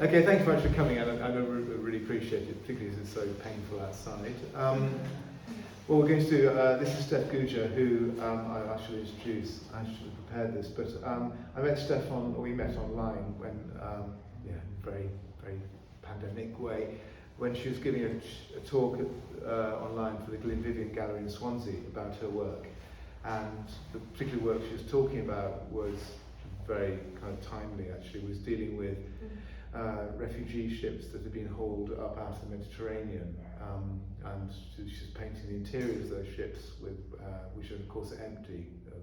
Okay, thank you very much for coming, and I really appreciate it, particularly as it's so painful outside. What we're going to do, this is Steph Goodger, who I should introduce. I should have prepared this, but I met Steph we met online when, very pandemic way, when she was giving a talk online for the Glenvivian Gallery in Swansea about her work. And the particular work she was talking about was very kind of timely, actually, was dealing with refugee ships that had been hauled up out of the Mediterranean, and she's painting the interiors of those ships, which are of course empty of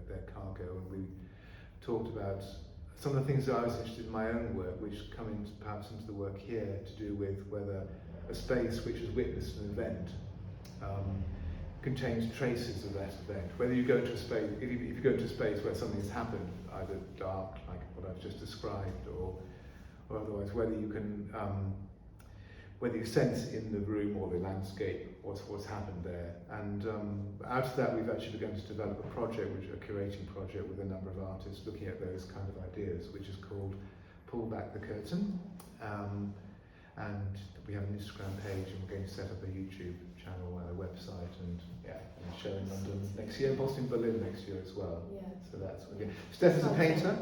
their cargo. And we talked about some of the things that I was interested in my own work, which come perhaps into the work here, to do with whether a space which has witnessed an event contains traces of that event. Whether you go to a space, if you go to a space where something has happened, either dark, like what I've just described, or otherwise, whether you can, whether you sense in the room or the landscape what's happened there. And out of that, we've actually begun to develop a project, a curating project with a number of artists looking at those kind of ideas, which is called Pull Back the Curtain. And we have an Instagram page, and we're going to set up a YouTube channel and a website, and show in London next year, possibly in Berlin next year as well. Yeah. So that's what we're doing. Steph is a painter.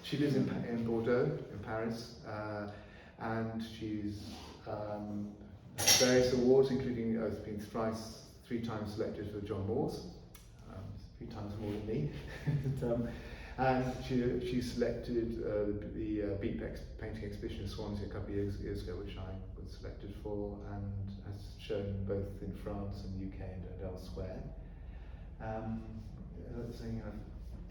She lives in Bordeaux, in Paris, and she's had various awards, including has been three times selected for John Moores, 3 times more than me. And she selected the Beat Painting Exhibition in Swansea a couple of years ago, which I was selected for, and has shown both in France and UK and elsewhere.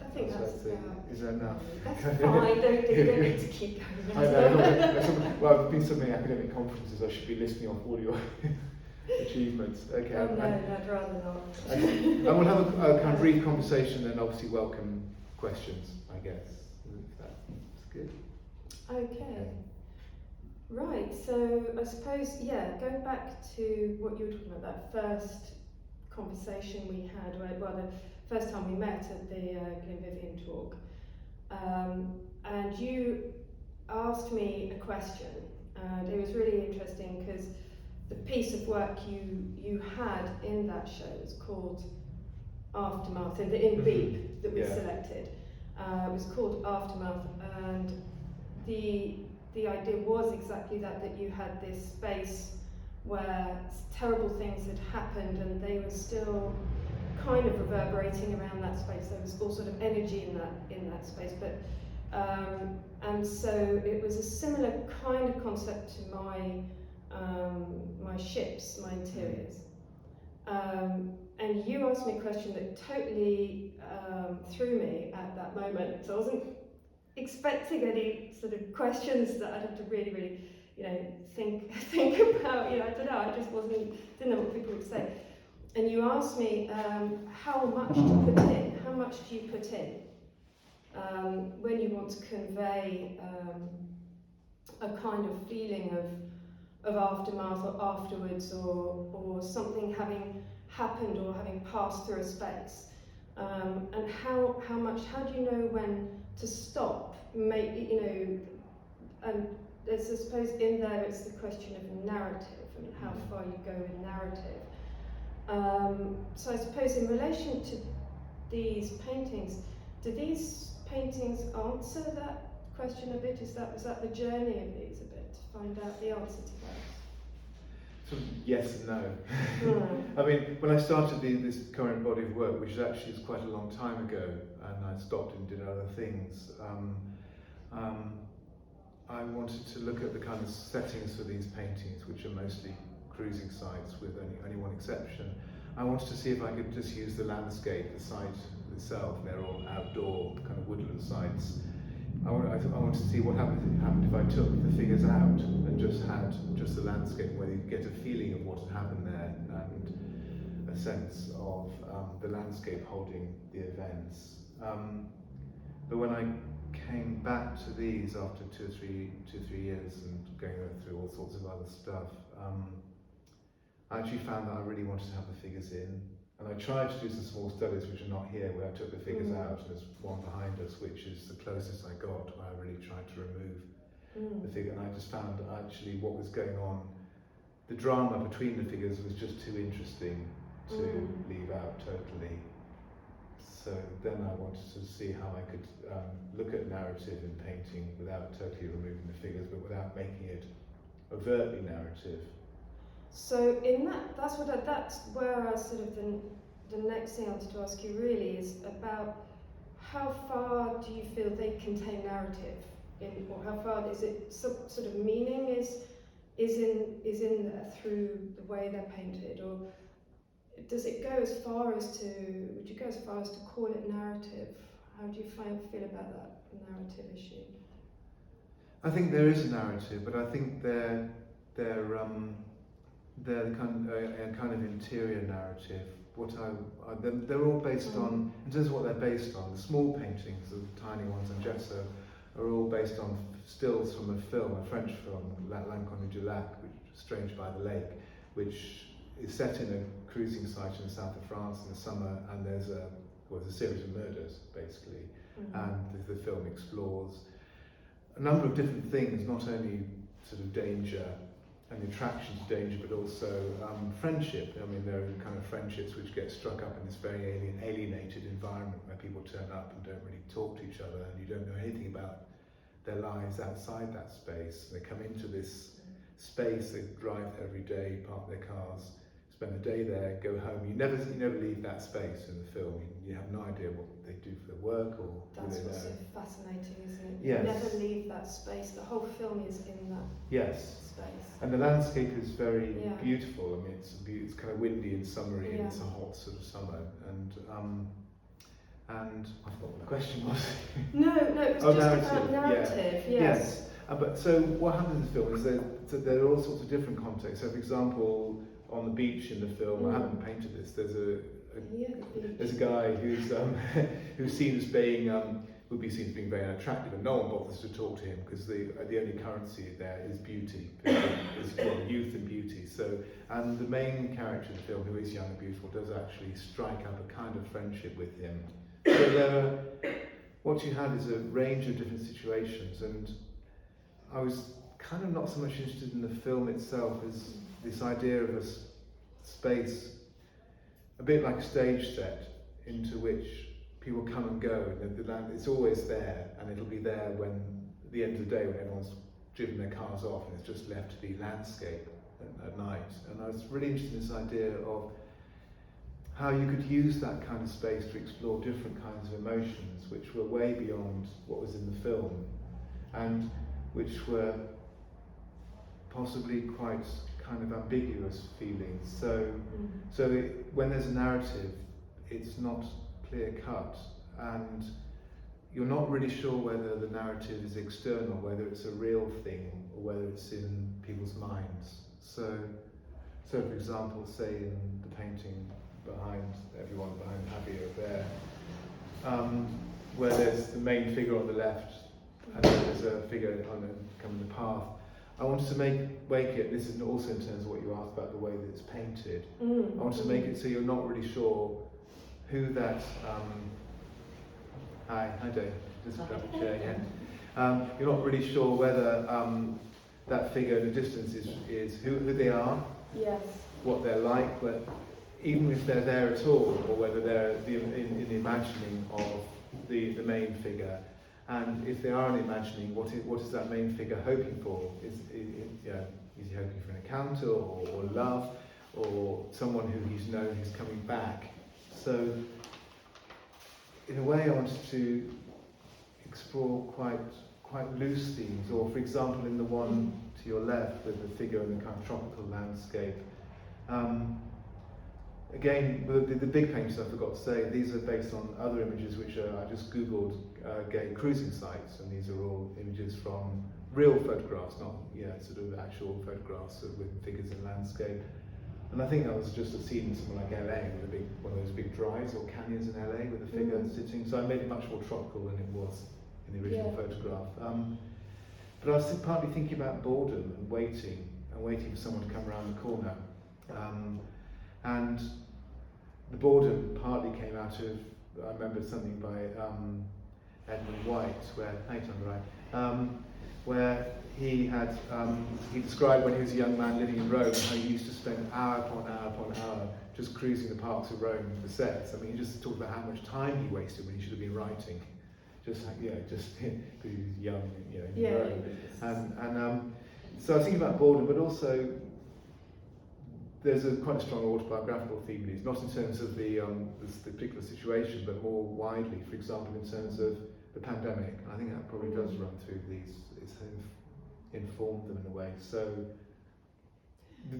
I think that's about. Is that enough? That's fine, don't need to keep going. I know, well, I've been so many academic conferences, I should be listing off all your achievements. Okay. Oh, no, I'd rather not. Okay. And we'll have a kind of brief conversation, and obviously welcome questions, I guess. That's good. Okay. Right, so I suppose, going back to what you were talking about, that first conversation we had, the first time we met at the Glenvivian talk, and you asked me a question, and it was really interesting because the piece of work you had in that show was called Aftermath, in Beep that we selected. It was called Aftermath, and the idea was exactly that you had this space where terrible things had happened and they were still kind of reverberating around that space. There was all sort of energy in that space, but and so it was a similar kind of concept to my ships, my interiors. And you asked me a question that totally threw me at that moment. So I wasn't expecting any sort of questions that I'd have to really, think about. I don't know. I just didn't know what people would say. And you asked me how much to put in. How much do you put in when you want to convey a kind of feeling of aftermath or afterwards, or something having happened or having passed through a space, and how do you know when to stop? And there's, I suppose, in there it's the question of narrative and how far you go in narrative. So I suppose in relation to these paintings, do these paintings answer that question a bit? Was that the journey of these a bit, to find out the answer to that? So yes and no. I mean, when I started this current body of work, which actually is quite a long time ago, and I stopped and did other things, I wanted to look at the kind of settings for these paintings, which are mostly cruising sites with only one exception. I wanted to see if I could just use the landscape, the site itself. They're all outdoor kind of woodland sites. I wanted to see what happened if I took the figures out and just had the landscape, whether you get a feeling of what had happened there and a sense of the landscape holding the events. But when I came back to these after two or three years and going through all sorts of other stuff, I actually found that I really wanted to have the figures in. And I tried to do some small studies which are not here, where I took the figures out. There's one behind us, which is the closest I got, where I really tried to remove the figure, and I just found that actually what was going on, the drama between the figures was just too interesting to leave out totally. So then I wanted to see how I could look at narrative in painting without totally removing the figures, but without making it overtly narrative. So in that's where I sort of the next thing I wanted to ask you really is about how far do you feel they contain narrative, or how far is it sort of meaning is in there through the way they're painted, or does it go as far as to, would you go as far as to call it narrative? How do you feel about that narrative issue? I think there is a narrative, but I think they're kind of interior narrative. They're all based on, in terms of what they're based on, the small paintings, the tiny ones on gesso, are all based on stills from a film, a French film, L'Inconnu du Lac, which Strange by the Lake, which is set in a cruising site in the south of France in the summer, and there's a series of murders, basically, and the film explores a number of different things, not only sort of danger and the attraction to danger, but also friendship. I mean, there are kind of friendships which get struck up in this very alienated environment where people turn up and don't really talk to each other, and you don't know anything about their lives outside that space. They come into this space, they drive there every day, park their cars, spend the day there, go home. You never leave that space in the film. You have no idea what they do for their work or that's who they what's know. so fascinating, isn't it? Yes. You never leave that space. The whole film is in that space. And the landscape is very beautiful. I mean, it's kind of windy and summery, and it's a hot sort of summer. And I forgot what the question was. No, it was just about narrative. Yes. But so what happens in the film is that there are all sorts of different contexts. So, for example, on the beach in the film, I haven't painted this. There's a guy who's seen as being would be seen as being very unattractive, and no one bothers to talk to him because the only currency there is beauty, youth and beauty. So, and the main character in the film, who is young and beautiful, does actually strike up a kind of friendship with him. So what you have is a range of different situations, and I was kind of not so much interested in the film itself as this idea of a space, a bit like a stage set, into which people come and go. It's always there, and it'll be there when, at the end of the day, when everyone's driven their cars off and it's just left to be landscape at night. And I was really interested in this idea of how you could use that kind of space to explore different kinds of emotions, which were way beyond what was in the film, and which were possibly quite kind of ambiguous feelings. So when there's a narrative, it's not clear cut, and you're not really sure whether the narrative is external, whether it's a real thing, or whether it's in people's minds. So for example, say in the painting behind Javier there, where there's the main figure on the left, and then there's a figure coming the path. I wanted to make it, this is also in terms of what you asked about the way that it's painted, I wanted to make it so you're not really sure who that, hi Dave, just grab a chair again. You're not really sure whether that figure in the distance is who they are, what they're like, but even if they're there at all, or whether they're in the imagining of the main figure. And if they are an imagining, what is that main figure hoping for? Is he hoping for an encounter, or love, or someone who he's known who's coming back? So, in a way, I wanted to explore quite loose themes. Or, for example, in the one to your left, with the figure in the kind of tropical landscape. Again, the big paintings, I forgot to say, these are based on other images which I just googled gay cruising sites, and these are all images from real photographs, not sort of actual photographs with figures in landscape. And I think that was just a scene in somewhere like LA, with one of those big drives or canyons in LA with a figure sitting. So I made it much more tropical than it was in the original photograph. But I was partly thinking about boredom and waiting for someone to come around the corner. And the boredom partly came out of, I remember something by Edmund White, where he described when he was a young man living in Rome how he used to spend hour upon hour upon hour just cruising the parks of Rome for sets. I mean, he just talked about how much time he wasted when he should have been writing, just because he was young, in Rome. So I was thinking about boredom, but also there's quite a strong autobiographical theme in it, not in terms of the particular situation, but more widely. For example, in terms of the pandemic, I think that probably does run through these. It's informed them in a way. So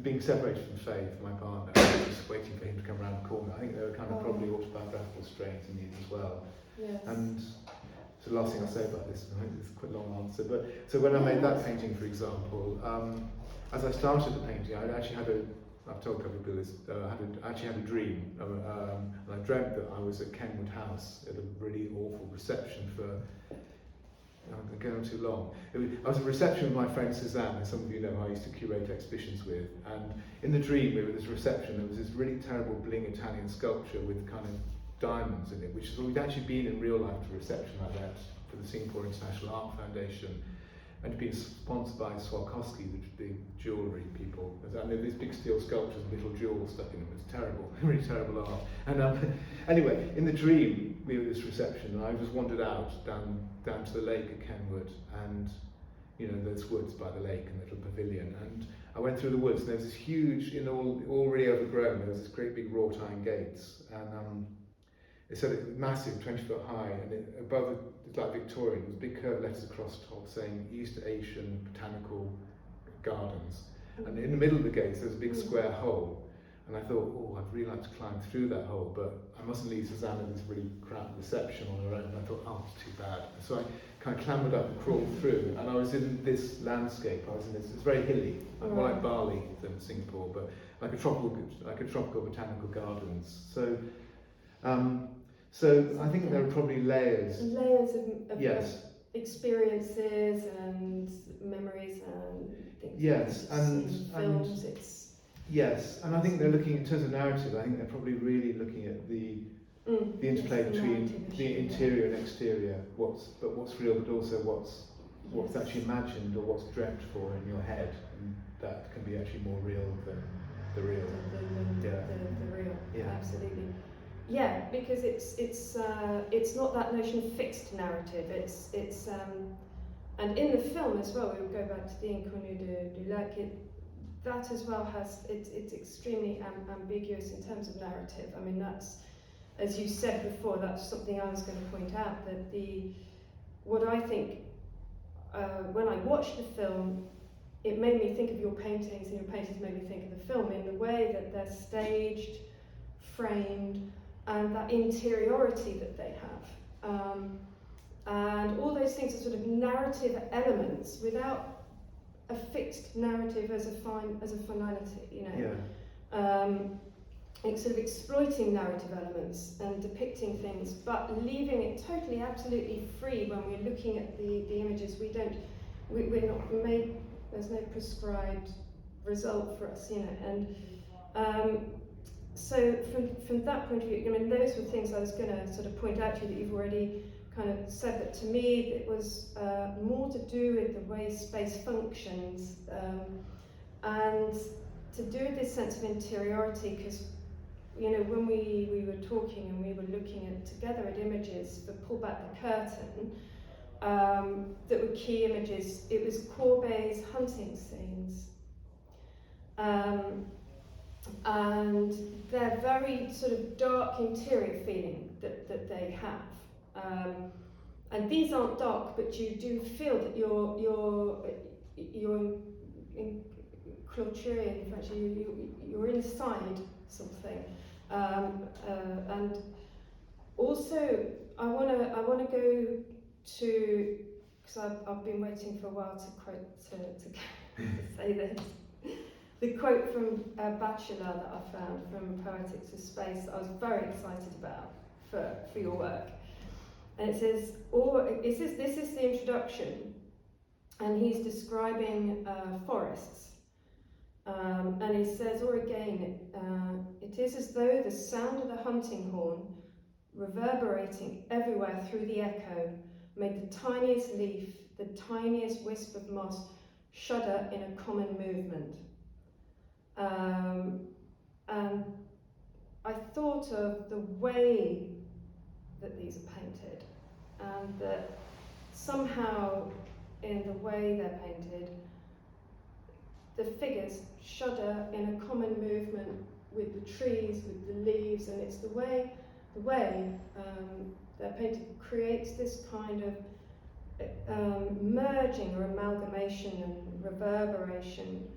being separated from Faye, my partner, just waiting for him to come around the corner, I think there were kind of probably autobiographical strains in these as well. Yes. And so the last thing I'll say about this, I think it's quite a long answer, but so when I made that painting, for example, as I started the painting, I actually had I've told a couple of people this, I actually had a dream, and I dreamt that I was at Kenwood House at a really awful reception for, I'm going too long. I was at a reception with my friend Suzanne, and some of you know who I used to curate exhibitions with, and in the dream we were at this reception, there was this really terrible bling Italian sculpture with kind of diamonds in it, which is, we'd actually been in real life to a reception like that for the Singapore International Art Foundation, and been sponsored by Swarovski, the jewellery people. And there were these big steel sculptures with little jewels stuck in them. It was terrible, really terrible art. And anyway, in the dream, we were at this reception, and I just wandered out down to the lake at Kenwood, and there's woods by the lake and a little pavilion. And I went through the woods, and there was this huge, already overgrown, there was this great big wrought iron gates, and it said massive, 20-foot high, and above it, it's like Victorian, there was big curved letters across the top saying East Asian Botanical Gardens. And in the middle of the gates there was a big square hole, and I thought, I'd really like to climb through that hole, but I mustn't leave Suzanne in this really cramped reception on her own. And I thought, it's too bad. So I kind of clambered up and crawled through, and I was in this landscape. It's very hilly, more like Bali than Singapore, but like a tropical botanical gardens. So I think there are probably layers of yes. experiences and memories and things. Yes, and films. Yes, and I think they're looking in terms of narrative. I think they're probably really looking at the interplay between the interior and exterior. What's real, but also what's actually imagined or what's dreamt for in your head, and that can be actually more real than the real. The real. Yeah. Absolutely. Yeah, because it's not that notion of fixed narrative. It's and in the film as well, we will go back to the Inconnu du Lac. That as well it's extremely ambiguous in terms of narrative. I mean, that's, as you said before, that's something I was going to point out, that what I think when I watched the film, it made me think of your paintings, and your paintings made me think of the film in the way that they're staged, framed, and that interiority that they have. And all those things are sort of narrative elements without a fixed narrative as a finality, It's sort of exploiting narrative elements and depicting things, but leaving it totally, absolutely free when we're looking at the images. We're not made, there's no prescribed result for us, and so from that point of view, I mean, those were things I was going to sort of point out to you that you've already kind of said, that to me it was more to do with the way space functions, and to do with this sense of interiority, because when we were talking and we were looking together at images for Pull Back the Curtain, that were key images, it was Courbet's hunting scenes. And they're very sort of dark interior feeling that they have. And these aren't dark, but you do feel that you're in clôture, in French, you're inside something. And also I wanna go to, because I've been waiting for a while to say this. The quote from Bachelor that I found from Poetics of Space, I was very excited about for your work. And it says, this is the introduction, and he's describing forests. And he says, or again, it is as though the sound of the hunting horn, reverberating everywhere through the echo, made the tiniest leaf, the tiniest wisp of moss, shudder in a common movement. And I thought of the way that these are painted, and that somehow in the way they're painted, the figures shudder in a common movement with the trees, with the leaves, and it's the way they're painted creates this kind of merging or amalgamation and reverberation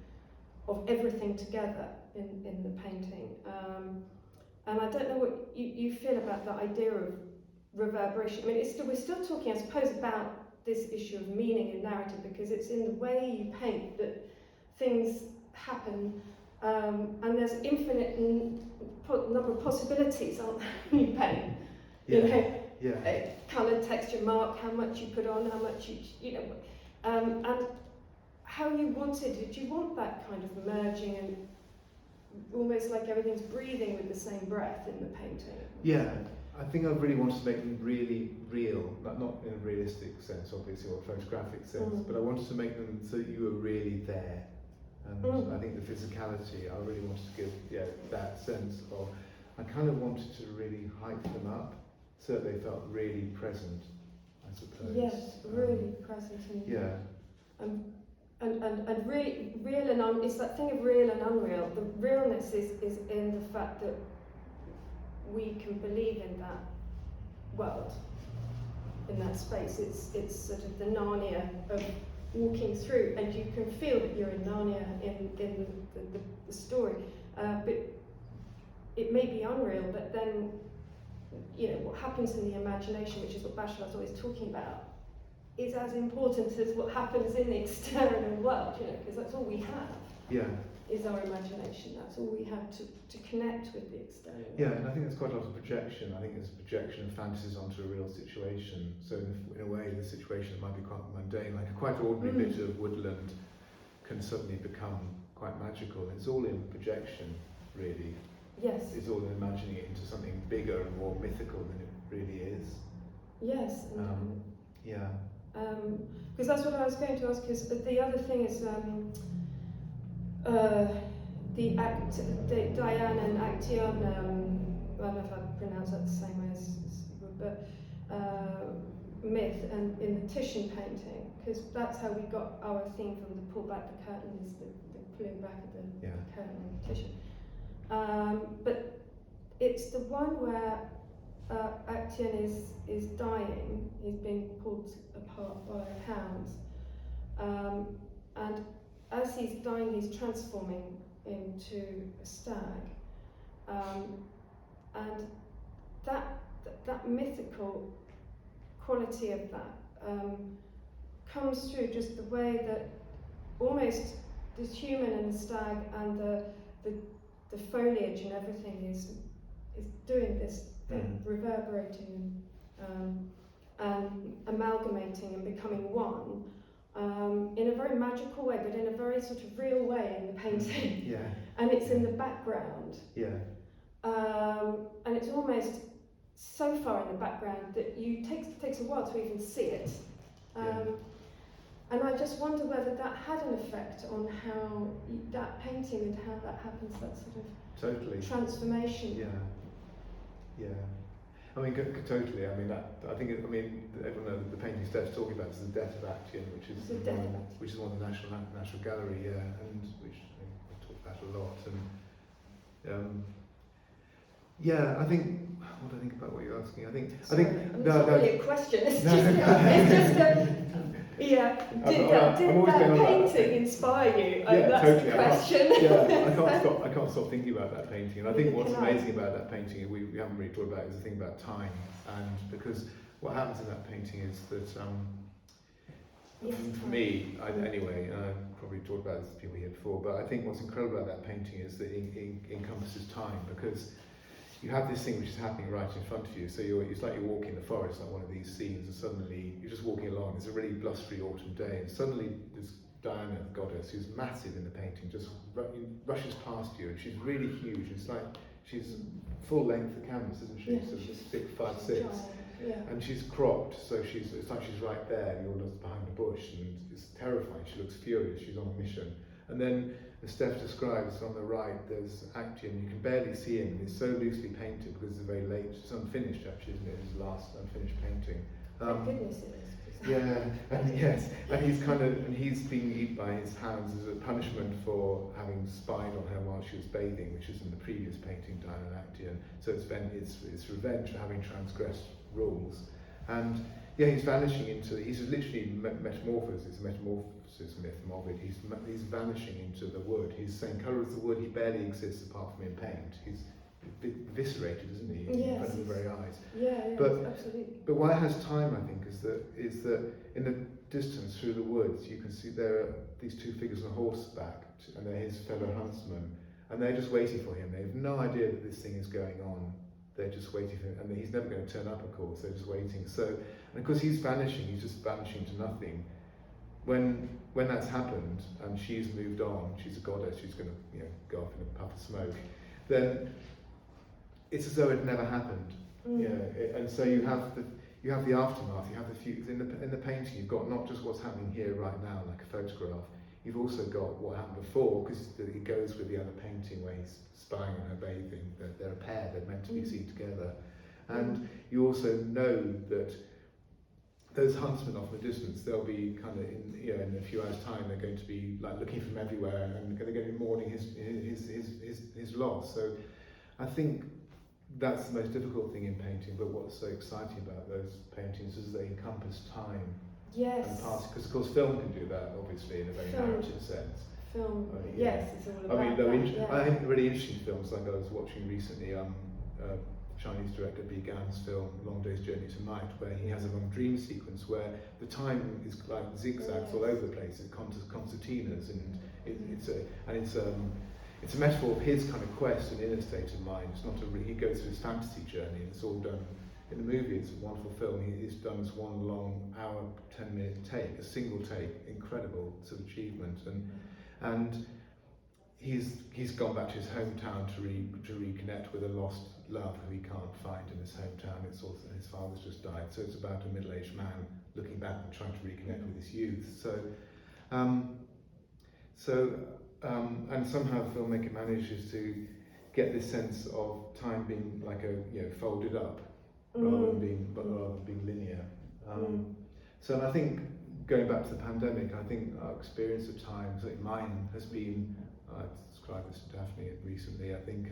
of everything together in the painting. And I don't know what you feel about the idea of reverberation. I mean, we're still talking, I suppose, about this issue of meaning and narrative, because it's in the way you paint that things happen, and there's infinite number of possibilities, aren't there, when you paint? Yeah. You know, Yeah. colour, texture, mark, how much you put on, how much you know, and how you wanted. Did you want that kind of merging and almost like everything's breathing with the same breath in the painting? Yeah, I think I really wanted to make them really real, not in a realistic sense, obviously, or a photographic sense, but I wanted to make them so that you were really there. And I think the physicality, I really wanted to give that sense of, I kind of wanted to really hype them up so that they felt really present, I suppose. Yes, really present. And and really, real and it's that thing of real and unreal. The realness is in the fact that we can believe in that world, in that space. It's sort of the Narnia of walking through, and you can feel that you're in Narnia in the story. But it may be unreal, but then, you know, what happens in the imagination, which is what Bachelor's always talking about, is as important as what happens in the external world, you know, because that's all we have. Yeah. Is our imagination. That's all we have to connect with the external world. Yeah, and I think there's quite a lot of projection. I think there's projection of fantasies onto a real situation. So in a way, the situation might be quite mundane, like a quite ordinary bit of woodland can suddenly become quite magical. It's all in projection, really. Yes. It's all in imagining it into something bigger and more mythical than it really is. Yes. Yeah. Because that's what I was going to ask. Because the other thing is the Diane and Action. I don't know if I pronounce that the same way as but myth and in the Titian painting, because that's how we got our theme from the pull back the curtain, is the pulling back of the curtain in Titian. But it's the one where Action is dying. He's being pulled apart by hounds, and as he's dying, he's transforming into a stag, and that mythical quality of that comes through just the way that almost the human and the stag and the foliage and everything is doing this thing, reverberating and amalgamating and becoming one. In a very magical way, but in a very sort of real way in the painting. Yeah. And it's in the background. Yeah. And it's almost so far in the background that it takes a while to even see it. And I just wonder whether that had an effect on how that painting and how that happens, that sort of transformation. Yeah. I mean, totally. I mean, everyone knows the painting Steph's talking about is the Death of Action, which is one of the National Gallery, and which we talk about a lot. And I think. What do I think about what you're asking? I think it's not really a question. It's Did that painting inspire you? Yeah, that's totally. the question. I can't stop thinking about that painting. And I think what's amazing about that painting, we haven't really talked about, is the thing about time. And because what happens in that painting is that, for me, anyway, and I've probably talked about this to people here before, but I think what's incredible about that painting is that it encompasses time, because you have this thing which is happening right in front of you. So it's like you're walking in the forest, like one of these scenes, and suddenly you're just walking along. It's a really blustery autumn day, and suddenly this Diana, the goddess, who's massive in the painting, just rushes past you, and she's really huge. It's like she's full length of canvas, isn't she? Yeah, so she's 6'5", 6". Yeah. and she's cropped, so it's like she's right there, and you're just behind the bush, and it's terrifying. She looks furious. She's on a mission, and then, as Steph describes, on the right there's Actian. You can barely see him. He's so loosely painted because it's very late. It's unfinished, actually, isn't it? His last unfinished painting. Thank goodness it is. Yeah, and he's being eaten by his hounds as a punishment for having spied on her while she was bathing, which is in the previous painting done in Actian. So it's revenge for having transgressed rules, and yeah, he's vanishing into. He's literally metamorphosis. It's a metamorphosis myth of Ovid. He's vanishing into the wood. He's the same colour as the wood. He barely exists apart from in paint. He's eviscerated, isn't he? Yes, in front of the very eyes. Yeah, But- absolutely. But why it has time, I think, is that in the distance through the woods, you can see there are these two figures on horseback, and they're his fellow huntsmen, and they're just waiting for him. They have no idea that this thing is going on. They're just waiting for him, and he's never going to turn up, of course. They're just waiting. So, and because he's vanishing, he's just vanishing to nothing. When that's happened, and she's moved on, she's a goddess. She's going to go off in a puff of smoke. Then it's as though it never happened. And so you have the aftermath. You have the future in the painting. You've got not just what's happening here right now, like a photograph. You've also got what happened before, because it goes with the other painting where he's spying on her bathing. They're a pair. They're meant to be seen together. And you also know that those huntsmen off in the distance, they'll be kind of in a few hours' time. They're going to be like looking from everywhere, and they're going to be mourning his loss. So I think that's the most difficult thing in painting, but what's so exciting about those paintings is they encompass time and past, because of course film can do that, obviously, in a very narrative sense. Film, Yes, it's all about I think really interesting films, like I was watching recently, Chinese director Bi Gan's film Long Day's Journey to Night, where he has a long dream sequence where the time is like zigzags all over the place. It's concertinas, and it's a metaphor of his kind of quest and inner state of mind. It's not he goes through his fantasy journey, and it's all done in the movie. It's a wonderful film. It's done as one long hour, 10-minute take, a single take, incredible sort of achievement. And he's gone back to his hometown to reconnect with a lost love who he can't find in his hometown. It's also his father's just died, so it's about a middle-aged man looking back and trying to reconnect with his youth. And somehow the filmmaker manages to get this sense of time being like folded up rather than being linear. So I think going back to the pandemic, I think our experience of time, certainly mine, has been. I described this to Daphne recently. I think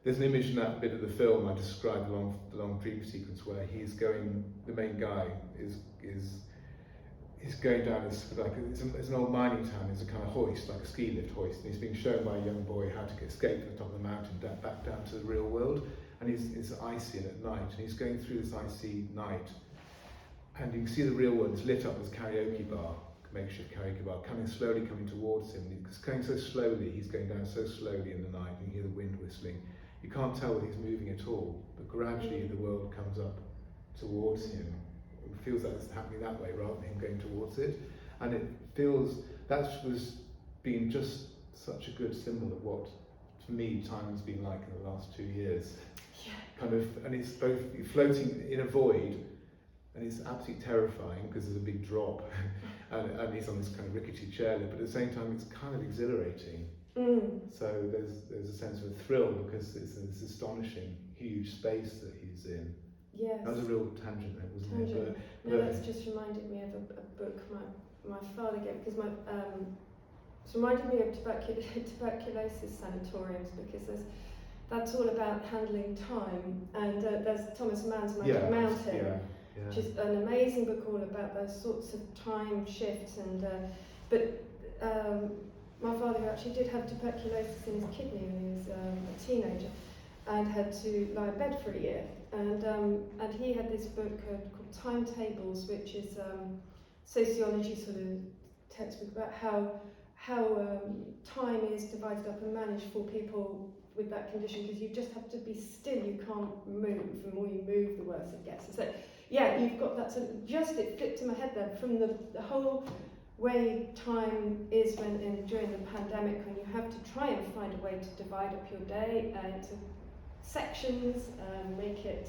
there's an image in that bit of the film I described, the long dream sequence, where the main guy is going down it's an old mining town. There's a kind of hoist, like a ski lift hoist, and he's being shown by a young boy how to escape from the top of the mountain back down to the real world. And it's icy and at night, and he's going through this icy night, and you can see the real world is lit up as karaoke bar, makeshift karaoke bar, coming towards him. He's going so slowly, he's going down so slowly in the night, you can hear the wind whistling. You can't tell whether he's moving at all, but gradually the world comes up towards him. It feels like it's happening that way rather than him going towards it. And it feels that was being just such a good symbol of what, for me, time has been like in the last 2 years. And it's both floating in a void, and it's absolutely terrifying because there's a big drop, and he's on this kind of rickety chairlift, but at the same time it's kind of exhilarating. So there's a sense of a thrill because it's this astonishing, huge space that he's in. Yes. That was a real tangent there, wasn't it? That's just reminded me of a book my father gave, because it's reminded me of tuberculosis sanatoriums, because that's all about handling time, and there's Thomas Mann's Magic Mountain, which is an amazing book all about those sorts of time shifts. And but my father, who actually did have tuberculosis in his kidney when he was a teenager, and had to lie in bed for a year, and he had this book called Timetables, which is sociology sort of textbook about how time is divided up and managed for people with that condition, because you just have to be still, you can't move. The more you move, the worse it gets. So yeah, you've got that sort of, it flipped in my head there, from the whole way time is during the pandemic, when you have to try and find a way to divide up your day into sections, make it.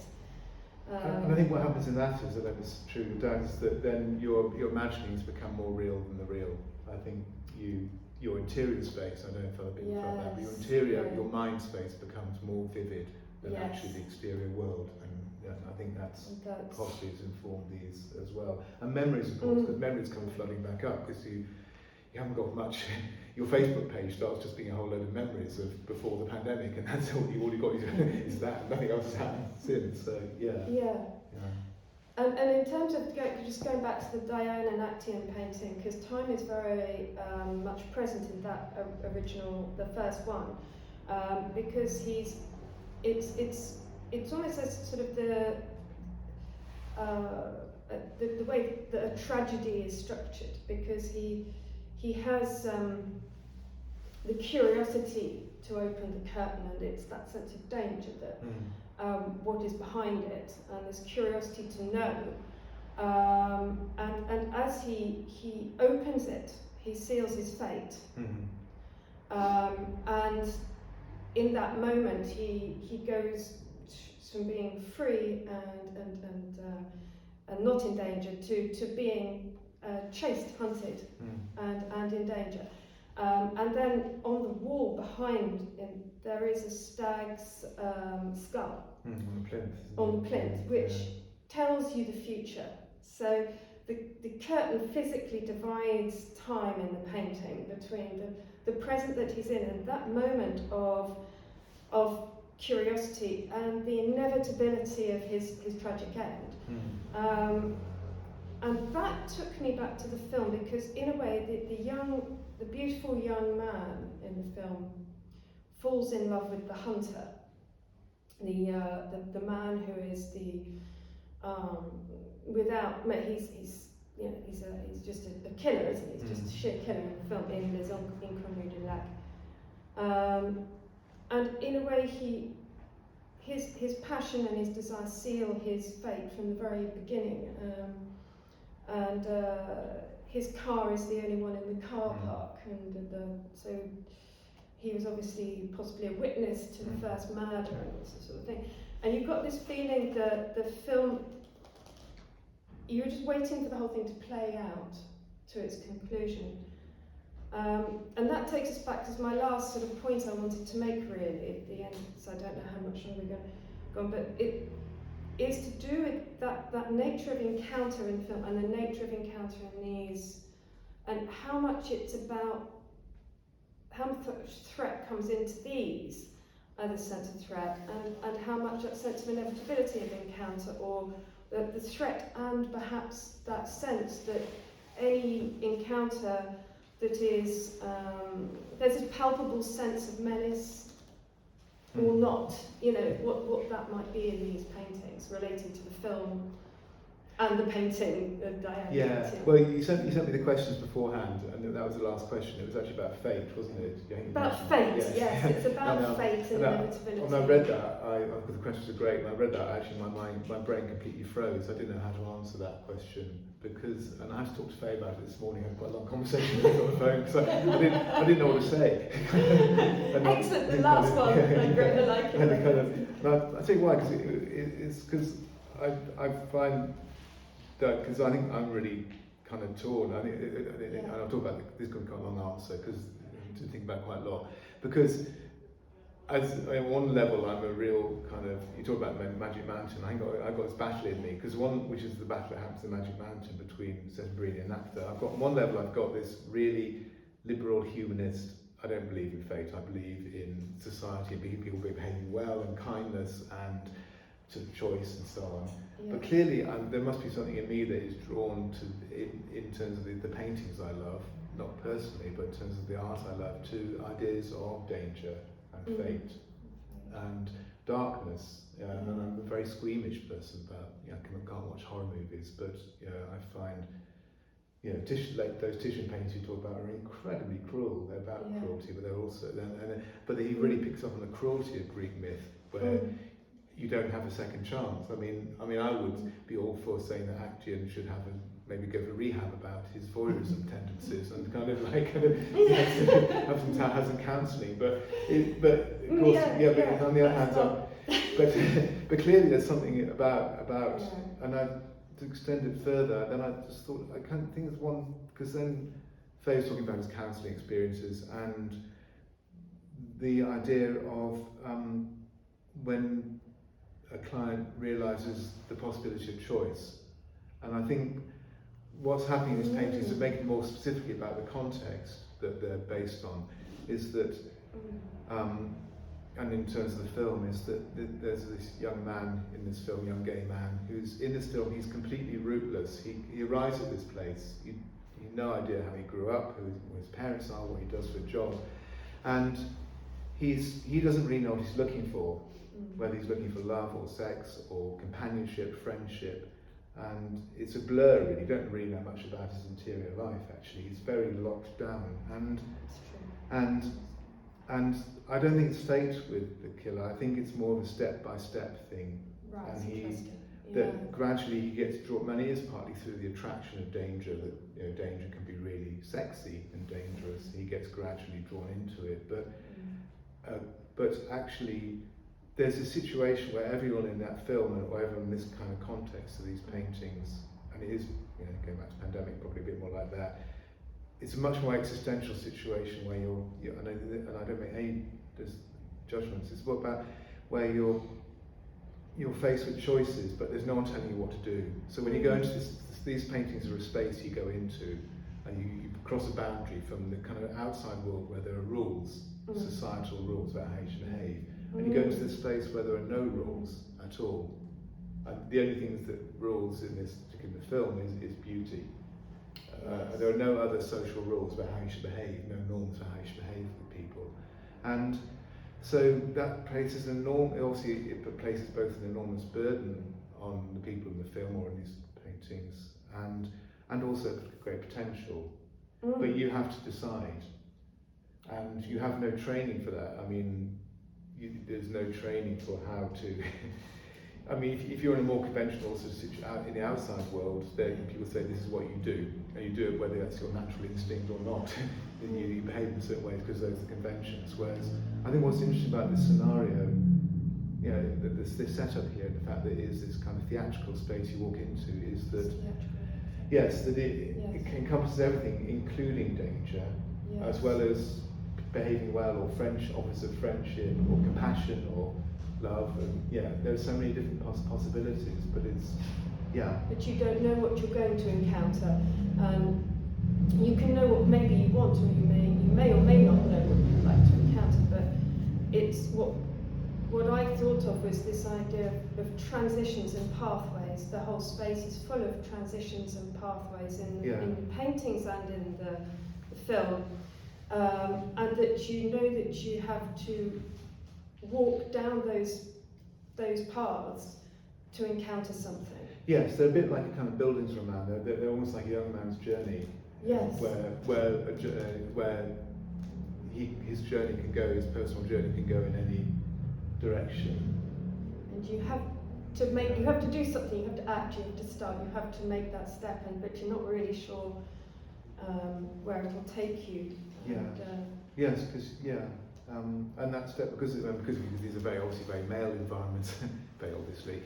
And I think what happens in that is that it's true with Dad is that then your imaginings become more real than the real. I think your interior space, I don't know if other people felt that, but your interior, your mind space becomes more vivid than actually the exterior world. And I think that's possibly has informed these as well. And memories, of course, because memories come flooding back up because you haven't got much. Your Facebook page starts just being a whole load of memories of before the pandemic, and that's all you got is that. Nothing else has happened since. So yeah. And in terms of just going back to the Diane and Actaeon painting, because time is very much present in that original, the first one, because it's almost as sort of the way that a tragedy is structured, because he has the curiosity to open the curtain, and it's that sense of danger that what is behind it, and this curiosity to know. And as he opens it, he seals his fate. And in that moment, he goes from being free and not in danger to being chased, hunted, and in danger. And then on the wall behind him, there is a stag's skull on the plinth, which tells you the future. So the curtain physically divides time in the painting between the present that he's in and that moment of curiosity and the inevitability of his tragic end. And that took me back to the film, because in a way the beautiful young man in the film falls in love with the hunter, the man who is he's just a killer, isn't he? He's just a sheer killer in the film, in Les Inconnus du Lac. And in a way his passion and his desire seal his fate from the very beginning. And his car is the only one in the car park, and so he was obviously possibly a witness to the first murder and this sort of thing. And you've got this feeling that the film, you're just waiting for the whole thing to play out to its conclusion. And that takes us back to my last sort of point I wanted to make really at the end, so I don't know how much longer we're going to go on, but it is to do with that nature of encounter in film and the nature of encounter in these, and how much it's about how much threat comes into these as a sense of threat, and how much that sense of inevitability of encounter, or the threat, and perhaps that sense that any encounter that is, there's a palpable sense of menace or not, what that might be in these paintings relating to the film and the painting of Diane. Yeah, well, you sent me the questions beforehand, and that was the last question. It was actually about fate, wasn't it? About fate, yes. It's about fate and inevitability. When I read that, the questions are great. When I read that, actually, my brain completely froze. I didn't know how to answer that question and I had to talk to Faye about it this morning. I had quite a long conversation with her on the phone because I didn't know what to say. Excellent, the last one. I'm going to like it. I'll tell you why, because I find that, because I think I'm really kind of torn. And I'll talk about this. Going to come a long answer because to think about quite a lot. Because on one level, I'm a real kind of. You talk about Magic Mountain. I've got this battle in me because one, which is the battle that happens in Magic Mountain between Sesambrini and Naphtha. On one level, I've got this really liberal humanist. I don't believe in fate. I believe in society and people behaving well and kindness and to choice and so on. Yeah. But clearly there must be something in me that is drawn to, in terms of the paintings I love, not personally, but in terms of the art I love, to ideas of danger and fate and darkness. And I'm a very squeamish person about, I can't watch horror movies, but I find, those Titian paintings you talk about are incredibly cruel. They're about cruelty, but they're also, but he really picks up on the cruelty of Greek myth, where you don't have a second chance. I mean, I would be all for saying that Actaeon should maybe go for rehab about his voyeurism tendencies and have some counselling. But of course, but on the other hand, but clearly there's something about Yeah. and to extend it further, then I just thought I can't think of one, because then Faye was talking about his counselling experiences and the idea of when a client realises the possibility of choice. And I think what's happening in these paintings, to make it more specific about the context that they're based on, is that, and in terms of the film, is that there's this young man in this film, young gay man, who's in this film, he's completely rootless. He arrives at this place, he no idea how he grew up, who his parents are, what he does for a job, and he doesn't really know what he's looking for, whether he's looking for love or sex or companionship, friendship, and it's a blur really. You don't really know much about his interior life actually. He's very locked down, and I don't think it's fate with the killer. I think it's more of a step-by-step thing. Right, And that gradually he gets drawn, and it is partly through the attraction of danger, that danger can be really sexy and dangerous. He gets gradually drawn into it, but actually there's a situation where everyone in that film, or everyone in this kind of context of these paintings, and it is, going back to pandemic, probably a bit more like that, it's a much more existential situation where and I don't make any judgments, it's about where you're faced with choices, but there's no one telling you what to do. So when you go into these paintings are a space you go into, and you cross a boundary from the kind of outside world where there are rules, societal rules about how you should behave, and you go into this space where there are no rules at all. And the only things that rules in this particular film is beauty. There are no other social rules about how you should behave, no norms for how you should behave with people. And so that places obviously it places both an enormous burden on the people in the film or in these paintings, and also great potential. But you have to decide, and you have no training for that. I mean, there's no training for how to. I mean, if you're in a more conventional sort of situation in the outside world, then people say this is what you do, and you do it whether that's your natural instinct or not. Then you behave in certain ways because those are the conventions. Whereas I think what's interesting about this scenario, this setup here, the fact that it is this kind of theatrical space you walk into, is that it encompasses everything, including danger, as well as behaving well, or offers of friendship, or compassion, or love, and there's so many different possibilities, but But you don't know what you're going to encounter. You can know what maybe you want, or you may or may not know what you'd like to encounter, but it's what I thought of was this idea of transitions and pathways. The whole space is full of transitions and pathways in the paintings and in the film, and that you know that you have to walk down those paths to encounter something. Yes, they're a bit like a kind of buildings roman. They're almost like a young man's journey. Yes. Where his journey can go, his personal journey can go in any direction. And you have to do something. You have to act. You have to start. You have to make that step, but you're not really sure where it will take you. Yes, because and that step, because these are very male environments, very obviously,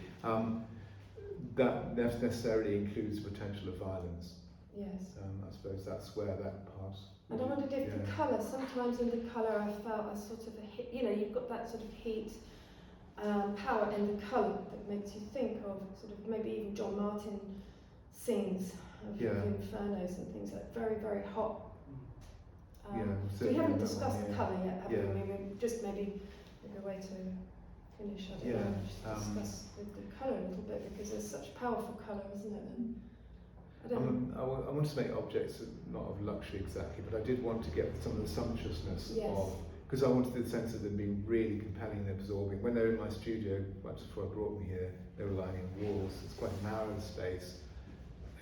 that necessarily includes the potential of violence. Yes. I suppose that's where that part. And I wondered if the colour, sometimes in the colour I felt a sort of you've got that sort of heat, power in the colour that makes you think of sort of maybe even John Martin scenes of infernos and things like very, very hot. We haven't discussed the colour yet, have we? I mean, just maybe a way to finish. I don't know, just discuss the colour a little bit, because there's such powerful colour, isn't it? And I want to make objects not of luxury exactly, but I did want to get some of the sumptuousness of, because I wanted the sense of them being really compelling and absorbing. When they were in my studio, much before I brought me here, they were lying on walls. It's quite a narrow space.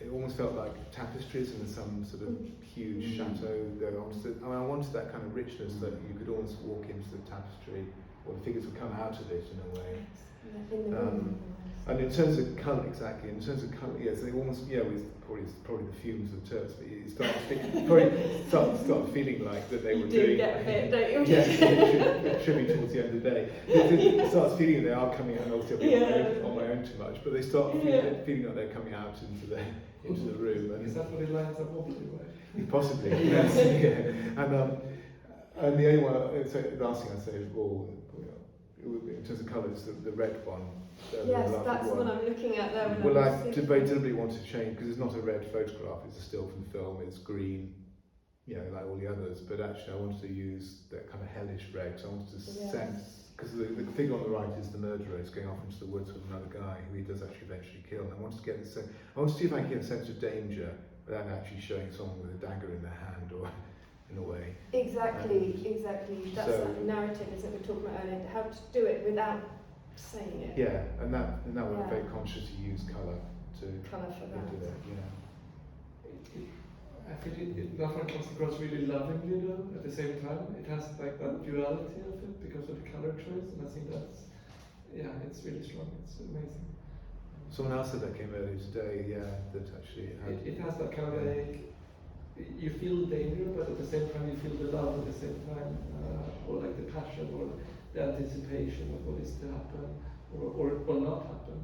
It almost felt like tapestries in some sort of huge chateau going on. I wanted that kind of richness that you could almost walk into the tapestry or the figures would come out of it in a way. In the room. And in terms of colour, exactly. In terms of colour, yes, they almost, with probably the fumes of Turks, but you start feeling like that they were doing. You get a bit, don't you? Yes, it should be towards the end of the day. It starts feeling they are coming out. Obviously, I'm on my own too much, but they start feeling like they're coming out into the room. And is that what it lines up all the way? Possibly, yes. Yeah. And the only one, so the last thing I'd say is, in terms of colours, the red one. Yes, that's what I'm looking at there. Well, I very deliberately wanted to change, because it's not a red photograph, it's a still from the film, it's green, like all the others, but actually I wanted to use that kind of hellish red, so I wanted to sense, because the figure on the right is the murderer, is going off into the woods with another guy who he does actually eventually kill, and I wanted to get I wanted to see if I could get a sense of danger without actually showing someone with a dagger in their hand, or in a way. Exactly. That's that narrative, isn't it, we were talking about earlier, how to do it without saying it. Yeah, and that we're very conscious to use colour to colour for that. do that. I feel that one comes across really lovingly though, at the same time. It has like that duality of it because of the colour choice, and I think that's, it's really strong, it's amazing. Someone else said that came earlier today, that actually it has that kind of like, you feel the danger, but at the same time you feel the love at the same time, or like the passion, or the anticipation of what is to happen, or not happen.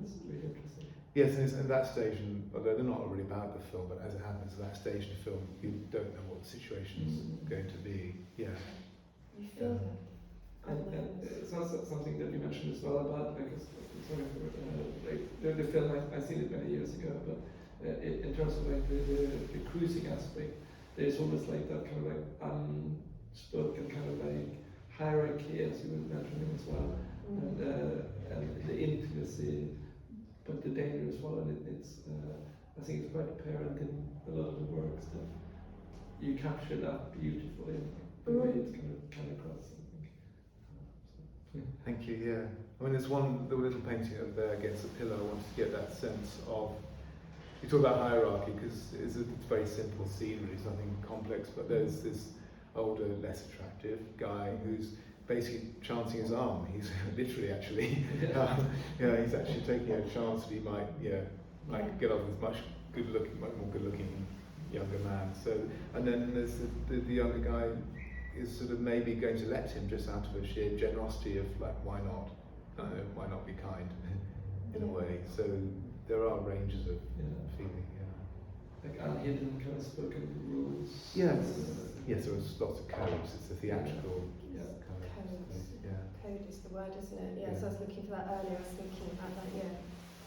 It's really interesting. Yes, and that stage, although they're not really about the film, but as it happens, at that stage in the film, you don't know what the situation is going to be. Yeah. You feel that. And it's also something that you mentioned as well about, because the film, I've seen it many years ago, but in terms of like the cruising aspect, there's almost like that kind of like unspoken kind of like hierarchy, as you were mentioning as well, and the intimacy, but the danger as well. And it's I think it's quite apparent in a lot of the works that you capture that beautifully, the way it's kind of come across. Thank you. Yeah. I mean, there's the little painting over there against the pillar. I wanted to get that sense of. You talk about hierarchy because it's a very simple scenery. It's nothing complex, but there's this older, less attractive guy who's basically chancing his arm. He's literally actually, he's actually taking a chance that he might get off with much more good-looking younger man. So, and then there's the younger guy is sort of maybe going to let him just out of a sheer generosity of like, why not? Why not be kind in a way? So there are ranges of feeling. Like unhidden kind of spoken rules. Yes, there's lots of codes. It's a theatrical kind of Codes. Code is the word, isn't it? Yeah, so I was looking for that earlier, I was thinking about that,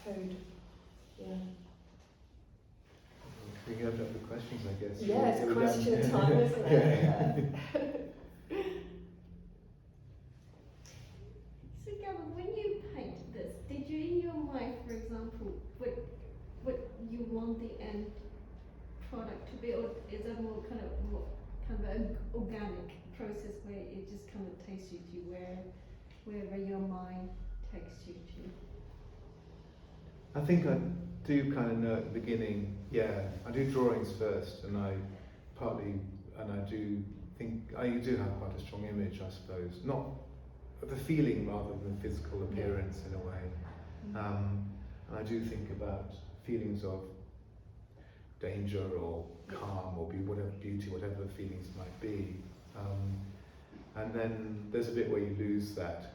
code. Yeah. We can open up the questions, I guess. Yeah, it's a question time, isn't it? So Gavin, when you painted this, did you in your mind, for example, what you want the end product to be, or is that more kind of an organic process where it just kind of takes you to wherever your mind takes you to? I think I do kind of know at the beginning, I do drawings first, and I do think, I do have quite a strong image, I suppose. Not the feeling rather than physical appearance in a way. And I do think about feelings of danger or calm or beauty, whatever the feelings might be. And then there's a bit where you lose that.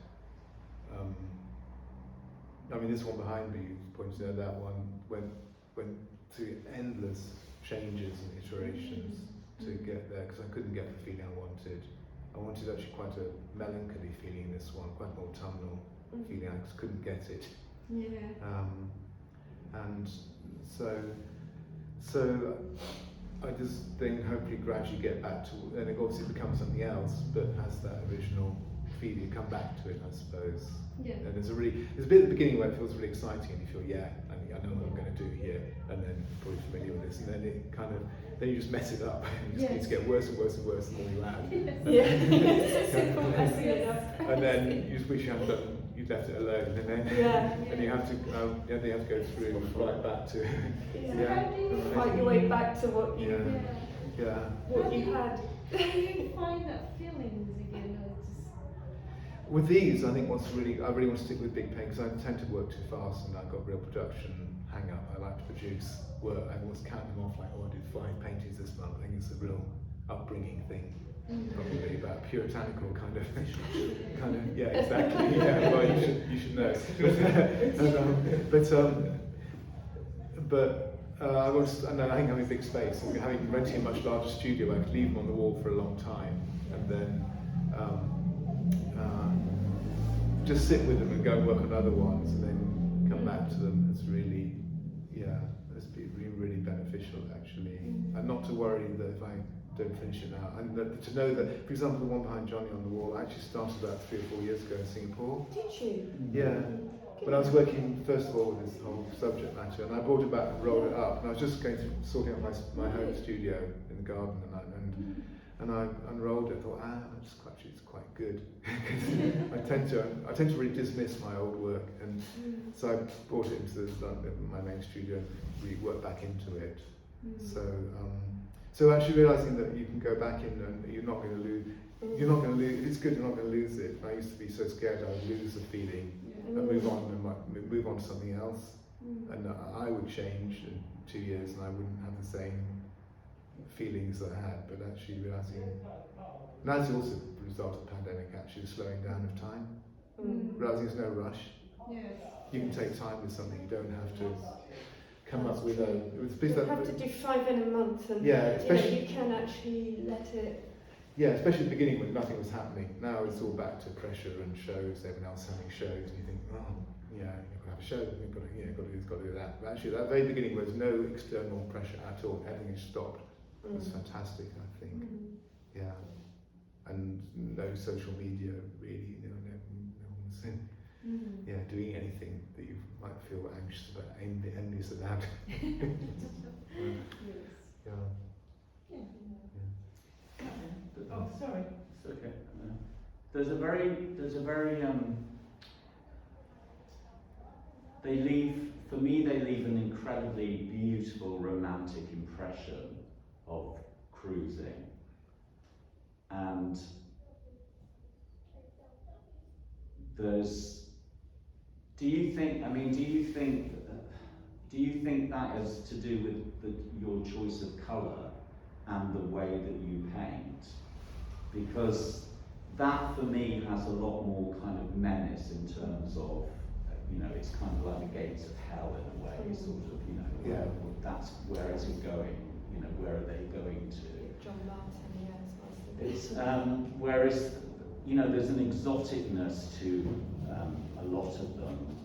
I mean, this one behind me, you pointed out that one, went through endless changes and iterations to get there, because I couldn't get the feeling I wanted. I wanted actually quite a melancholy feeling in this one, quite an autumnal feeling. I just couldn't get it. And so I just then hopefully gradually get back to, and it obviously becomes something else, but has that original feeling. You come back to it, I suppose. And there's a bit at the beginning where it feels really exciting, and you feel, I know what I'm going to do here, and then you're probably familiar with this, and then it kind of, then you just mess it up. You just need to get worse and worse and worse the more you add. It's simple, messy enough. And then you just wish you hadn't you'd left it alone, and then and you have to go through right back to find your way back to what you what you had Do you find that feelings again, or just? With these, I think I really want to stick with big paint because I tend to work too fast and I've got real production hang up. I like to produce work. I was counting them off like, oh, I did 5 paintings this month. I think it's a real upbringing thing, probably about puritanical kind of, yeah, exactly. Yeah, well, you should know. But I was, and I think having a big space, and renting a much larger studio, I could leave them on the wall for a long time, and then just sit with them and go and work on other ones, and then come back to them. It's really, it's been really beneficial actually, and not to worry that if I don't finish it now, and to know that, for example, the one behind Johnny on the wall, I actually started about 3 or 4 years ago in Singapore. Did you? Yeah. But I was working first of all with this whole subject matter, and I brought it back and rolled it up, and I was just going through sorting out my home studio in the garden, and I unrolled it. Thought, actually, it's quite good. I tend to really dismiss my old work, and so I brought it into my main studio and really worked back into it. So actually realizing that you can go back in and you're not going to lose. If it's good, you're not going to lose it. I used to be so scared I would lose the feeling and move on to something else. And I would change in 2 years and I wouldn't have the same feelings that I had. But actually realizing, and that's also a result of the pandemic, actually the slowing down of time. Realizing there's no rush. Yes. You can take time with something. You don't have to come up with You don't have to do 5 in a month, and especially you can actually let it. Yeah, especially at the beginning when nothing was happening. Now it's all back to pressure and shows, everyone else having shows, and you think, oh, yeah, you've got to have a show, you've got to do that. But actually, at that very beginning, where there's no external pressure at all, everything is stopped. It was fantastic, I think. Yeah, and no social media, really. No one's doing anything that you might feel anxious about, envious about. Oh, sorry. It's okay. There's a very they leave an incredibly beautiful romantic impression of cruising. And do you think that is to do with your choice of colour and the way that you paint? Because that for me has a lot more kind of menace in terms of, it's kind of like the gates of hell in a way, sort of, that's where is it going, where are they going to? John Martin, It's, whereas, there's an exoticness to a lot of them,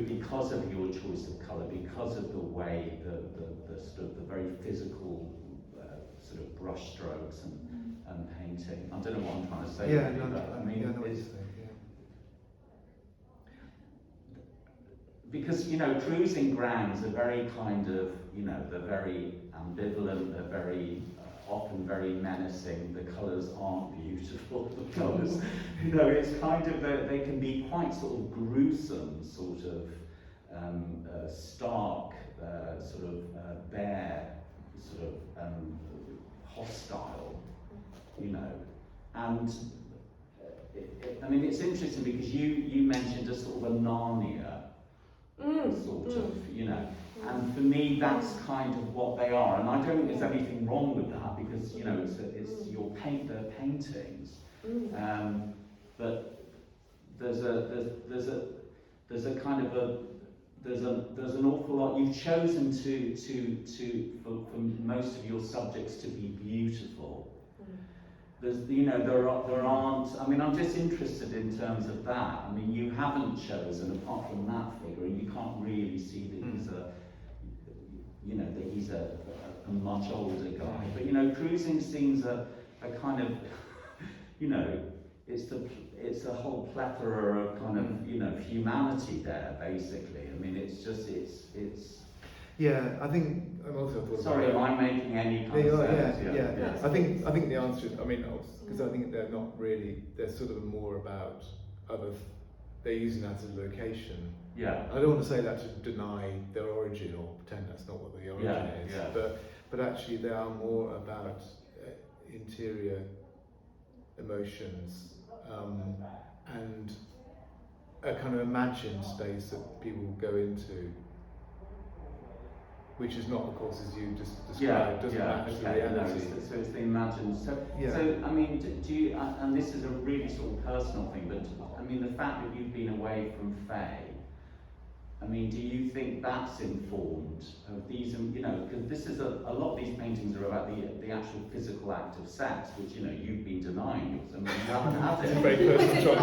because of your choice of colour, because of the way, the sort of the very physical sort of brush strokes and painting. I don't know what I'm trying to say. Because cruising grounds are very kind of, they're very ambivalent, they're very often very menacing. The colours aren't beautiful. The colours, it's kind of they can be quite sort of gruesome, sort of stark, sort of bare, sort of hostile, and it's interesting because you mentioned a sort of a Narnia sort of, and for me that's kind of what they are, and I don't think there's anything wrong with that because it's your their paintings, but there's a kind of there's an awful lot. You've chosen for most of your subjects to be beautiful. There's, there aren't. I'm just interested in terms of that. You haven't chosen, apart from that figure, and you can't really see that he's a much older guy. But cruising scenes are kind of, it's a whole plethora of kind of humanity there, basically. It's. Yeah, I think I'm also thought Sorry, am I making any kind of sense? Yeah. I think the answer is, because I think they're not really, they're sort of more about they're using that as a location. Yeah. I don't want to say that to deny their origin or pretend that's not what the origin is. Yeah. But actually they are more about, interior emotions and a kind of imagined space that people go into, which is not, of course, as you just described, doesn't match the reality. So it's the imagined. So I mean, do you? And this is a really sort of personal thing, but I mean, the fact that you've been away from Faye, I mean, do you think that's informed of these? You know, because this is a lot of these paintings are about the actual physical act of sex, which you've been denying. I mean, you haven't had it. It's a very personal choice.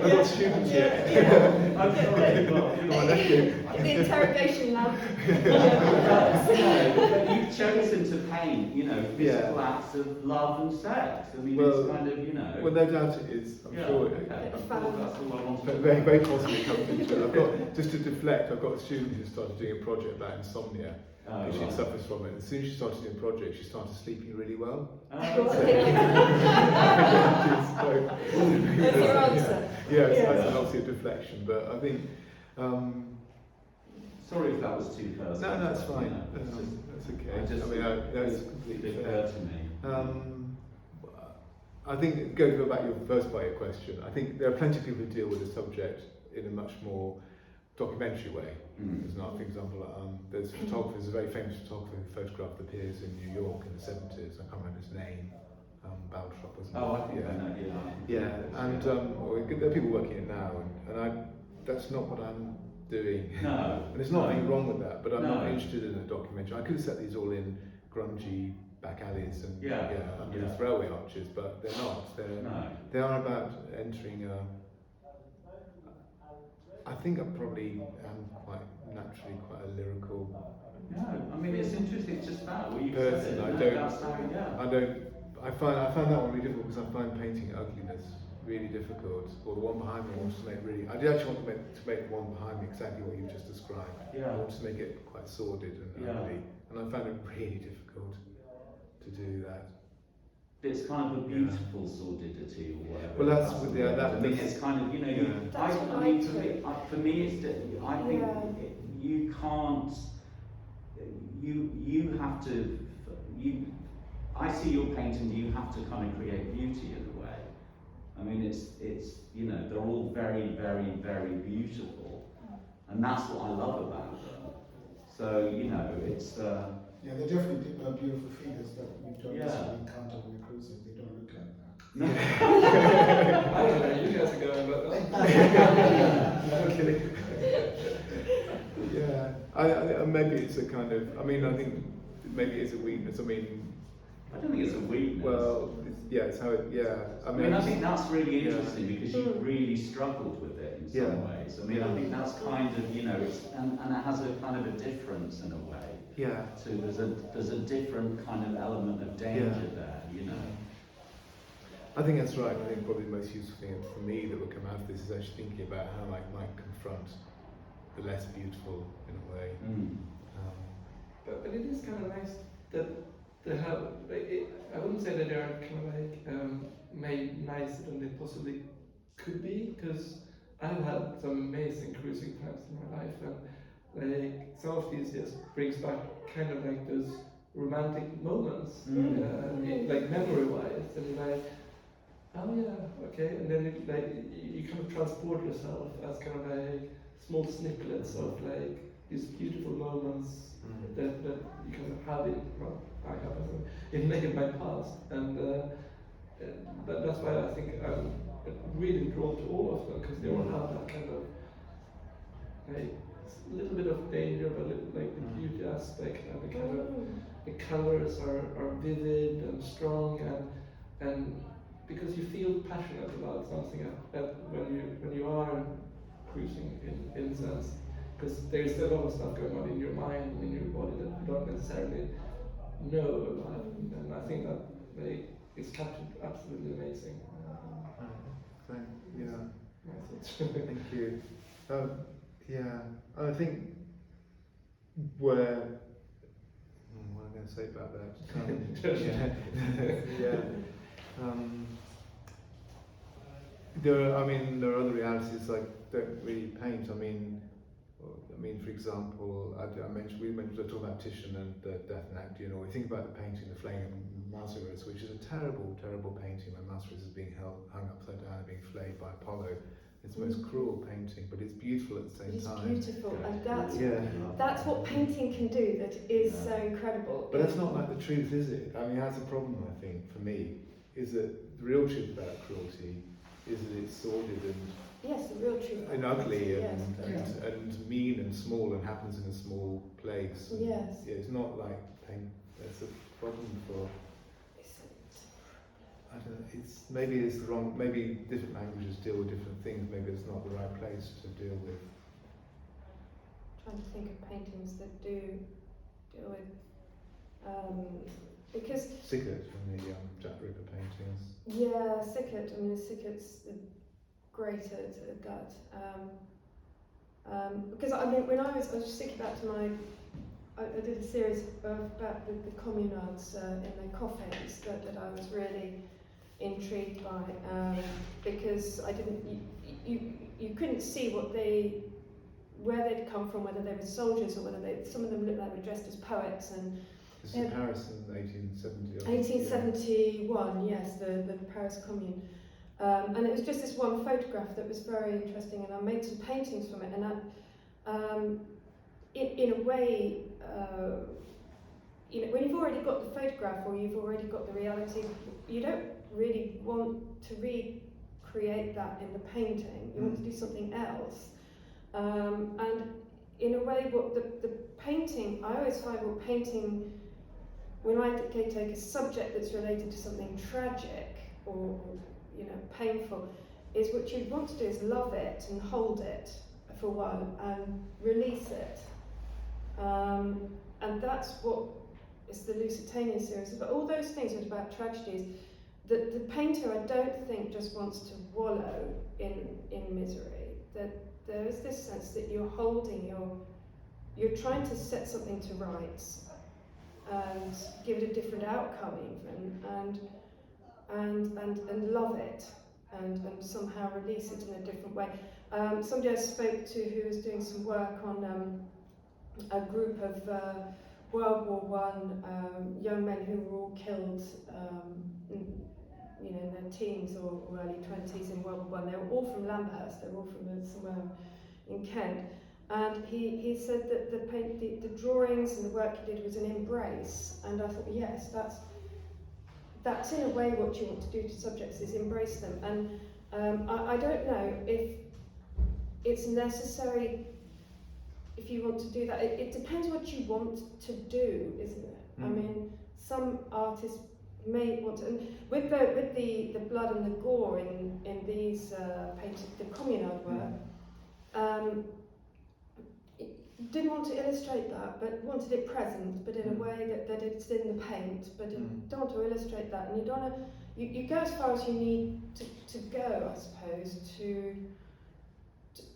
I've got students here. I'm sorry, but The interrogation lab. but you've chosen to paint, physical acts of love and sex. I mean, it's kind of, Well, no doubt it is. I'm sure. Okay. That's all I wanted to Very, very positive comes into it. I've got, just to deflect, I've got a student who started doing a project about insomnia. Because she suffers from it. As soon as she started doing a project, she started sleeping really well. That's your answer. Yes, that's obviously a deflection, but I think. Sorry if that was too personal. No, that's fine. That's okay. That's completely fair to me. I think, going to go back to your first part of your question, I think there are plenty of people who deal with the subject in a much more documentary way. There's not, for example, there's a very famous photographer who photographed the piers in New York in the 70s. I can't remember his name. Baltrop, wasn't it? Oh, I think I know. Yeah, and there are people working it now, and that's not what I'm doing. No. And there's nothing wrong with that, but I'm not interested in a documentary. I could have set these all in grungy back alleys and under railway arches, but they're not. They are about entering a. I think I probably am quite naturally quite a lyrical. No, I mean it's interesting. It's just that what you person. said. I find that one really difficult because I find painting ugliness really difficult. Or the one behind me I want to make really. I did actually want to make the one behind me exactly what you just described. Yeah. I want to make it quite sordid and ugly, and I found it really difficult to do that. It's kind of a beautiful sordidity or whatever. Well, that's with I mean, it's kind of for me, it's I think you can't. You have to. I see your painting. You have to kind of create beauty in a way. I mean, it's they're all very, very, very beautiful, and that's what I love about them. So it's. Yeah, they're definitely beautiful figures that we don't necessarily encounter when we're cruising. They don't look like that. No. I don't know, you guys are going, but Yeah, maybe it's a kind of. I mean, I think maybe it's a weakness. I mean, I don't think it's a weakness. well, it's how it. Yeah, I mean, I think that's really interesting because you really struggled with it in some ways. I mean, I think that's kind of it's and it has a kind of a difference in a way. Yeah. So there's a different kind of element of danger there. I think that's right. I think probably the most useful thing for me that would come out of this is actually thinking about how I might confront the less beautiful in a way. But it is kind of nice that they have. I wouldn't say that they are kind of made nicer than they possibly could be, because I've had some amazing cruising times in my life, and some of these just brings back kind of like those romantic moments, like memory-wise, and you're like, oh yeah, okay, and then you kind of transport yourself as kind of like small snippets of like these beautiful moments that you kind of have in my past, and that's why I think I'm really drawn to all of them, because they all have that kind of like a little bit of danger, but like the beauty aspect, and the kind of the colors are vivid and strong, and because you feel passionate about something when you are cruising in a sense, because there's a lot of stuff going on in your mind and in your body that you don't necessarily know about, and I think that it's captured absolutely amazing. Thank you. I think what am I going to say about that? There are other realities like don't really paint. I mean, I mean, for example, we mentioned I talked about Titian and Death and Actaeon, or we think about the painting, the Flame Mauserus, which is a terrible, terrible painting where Mauserus is being hung upside down and being flayed by Apollo. It's the most cruel painting, but it's beautiful at the same time. It's beautiful, and Yeah. that's what painting can do. That is so incredible. But that's not like the truth, is it? I mean, that's a problem, I think, for me, is that the real truth about cruelty is that it's sordid and yes, the real truth. and ugly and, yes. and mean and small and happens in a small place. And Yes. yeah, it's not like pain. That's a problem for. I don't know. Maybe it's the wrong. Maybe different languages deal with different things. Maybe it's not the right place to deal with. Trying to think of paintings that do deal with because Sickert from the Jack Ripper paintings. yeah, Sickert. I mean, Sickert's great at that. Because I mean, when I was just thinking back to I did a series about the communards in their coffins that I was really intrigued by because I didn't you couldn't see where they'd come from, whether they were soldiers or whether some of them looked like they were dressed as poets. And This is in Paris in 1870. 1871, yes, the Paris Commune. And it was just this one photograph that was very interesting, and I made some paintings from it. And in a way, when you've already got the photograph or you've already got the reality, you don't really want to recreate that in the painting. You want to do something else. And in a way, what the painting, I always find what painting, when I take a subject that's related to something tragic or painful, is what you want to do is love it and hold it for a while and release it. And that's what is the Lusitania series. But all those things are about tragedies. The painter, I don't think, just wants to wallow in misery. That there is this sense that you're holding, you're trying to set something to rights and give it a different outcome even, and love it and somehow release it in a different way. Somebody I spoke to who was doing some work on a group of World War I young men who were all killed in their teens or early 20s in World War I. They were all from Lambhurst, they were all from somewhere in Kent. And he said that the drawings and the work he did was an embrace. And I thought, yes, that's in a way what you want to do to subjects, is embrace them. And I don't know if it's necessary if you want to do that. It depends what you want to do, isn't it? I mean, some artists may want to, and with the blood and the gore in these painted, the communard work, didn't want to illustrate that, but wanted it present, but in a way that it's in the paint, but don't want to illustrate that, and you don't want to, you go as far as you need to go, I suppose,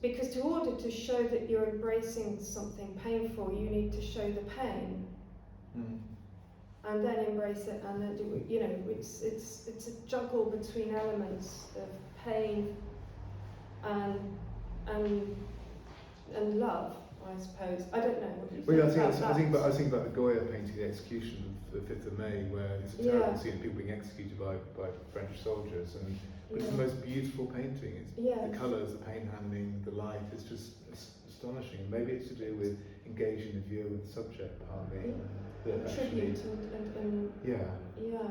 because in order to show that you're embracing something painful, you need to show the pain, and then embrace it, and then it's a juggle between elements of pain and love, I suppose. I don't know what you think about that. I think about the Goya painting, The Execution of the 5th of May, where it's a terrible scene of people being executed by French soldiers, but it's the most beautiful painting. The colours, the paint handling, the light, it's just astonishing. Maybe it's to do with engaging the viewer with the subject partly. Tribute and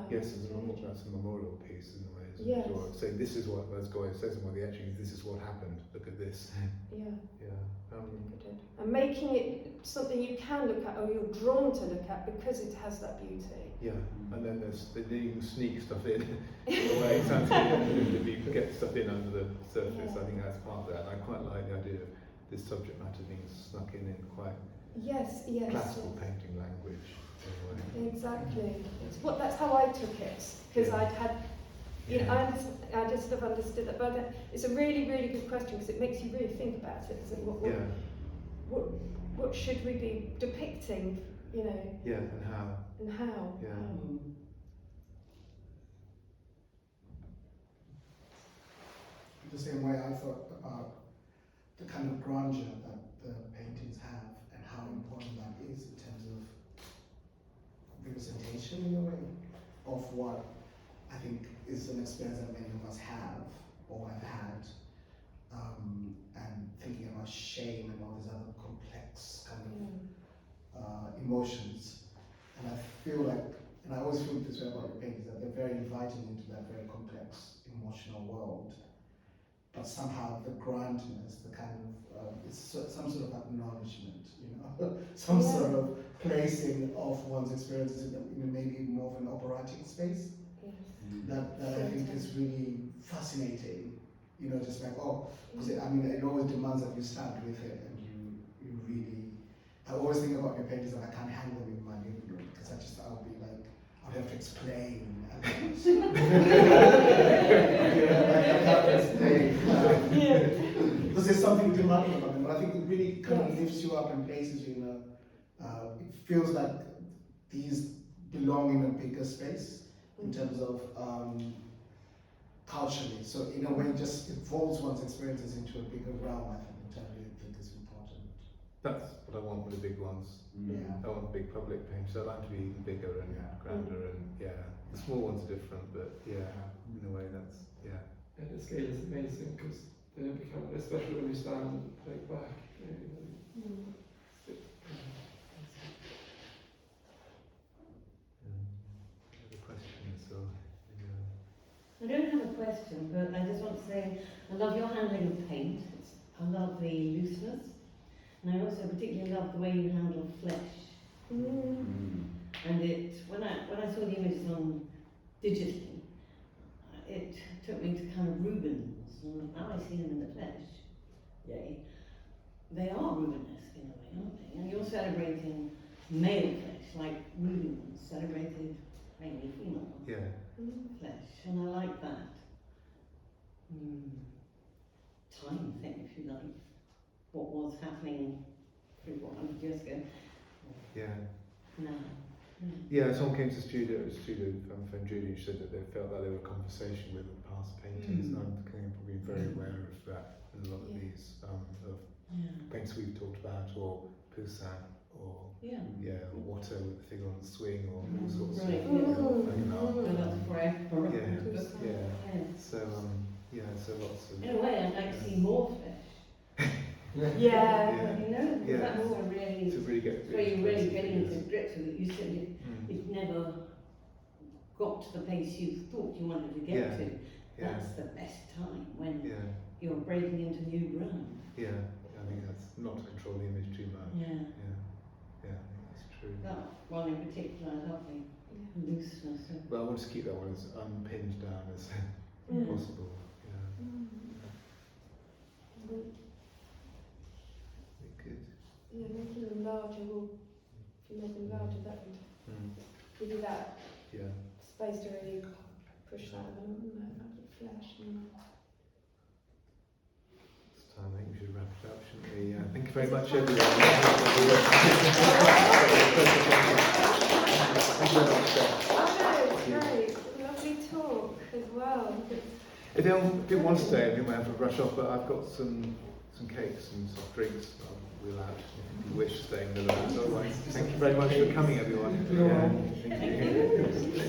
yes, that's a memorial piece in a way. Yes. Saying this is what, as Goya says in one of the etchings, this is what happened. Look at this. And making it something you can look at or you're drawn to look at because it has that beauty. Yeah, and then you can sneak stuff in. If you get stuff in under the surface, I think that's part of that. And I quite like the idea of this subject matter being snuck in quite classical painting language. Exactly. That's how I took it, because I'd had, I just have understood that. But it's a really, really good question, because it makes you really think about it. What should we be depicting? Yeah, and how. And how. Yeah. The same way I thought about the kind of grandeur that the painting continuation in a way of what I think is an experience that many of us have or have had, and thinking about shame and all these other complex kind of emotions. And I feel like, and I always feel this way about your paintings, that they're very inviting into that very complex emotional world. But somehow the grandness, the kind of, it's some sort of acknowledgement, you know, some sort of placing of one's experiences in maybe more of an operatic space. That I think is really fascinating, you know, just like, oh, because I mean, it always demands that you stand with it and you really, I always think about your paintings that I can't hang them in my living room because I'll be like, I'll have to explain. Because there's something demanding about them, but I think it really kind of lifts you up and places you in it feels like these belong in a bigger space in terms of culturally. So in a way, just involves one's experiences into a bigger realm, I think, which I really think is important. That's what I want with the big ones. Yeah. I want big public paintings. I'd like to be even bigger and grander, and the small ones are different, but in a way that's, And the scale is amazing because they become, especially when you stand like back. Other questions or I don't have a question, but I just want to say I love your handling of paint. I love the looseness, and I also particularly love the way you handle flesh. And when I saw the images on digitally, it took me to kind of Rubens, and now I see them in the flesh. Yay! They are Rubenesque in a way, aren't they? And you're celebrating male flesh, like Rubens celebrated mainly female flesh, and I like that time thing, if you like, what was happening 300 years ago. Now. Someone came to the studio friend Judy, she said that they felt that they were a conversation with past paintings, and I'm probably very aware of that in a lot of these paintings we've talked about, or Poussin, or Watteau with the figure on the swing, or all sorts of so lots of. In a way, I'd like to see more flesh. You know, because that's a really, to really get where you're really getting into grips with it. You said you've never got to the place you thought you wanted to get to. That's the best time when you're breaking into new ground. I think that's not to control the image too much. I think that's true. That one in particular, I love the looseness. But I want to keep that one as unpinned down as possible. Good. Making them larger will, if you make them larger, that would give you that space to really push that flesh. It's time, I think we should wrap it up, shouldn't we? Thank you very much, everyone. Thank you very much, Steph. Great. Lovely talk as well. If anyone wants to stay, I think we have to rush off, but I've got some cakes and soft drinks. We'll out if you wish to stay in the room. Otherwise, thank you very much for coming, everyone. Thank you.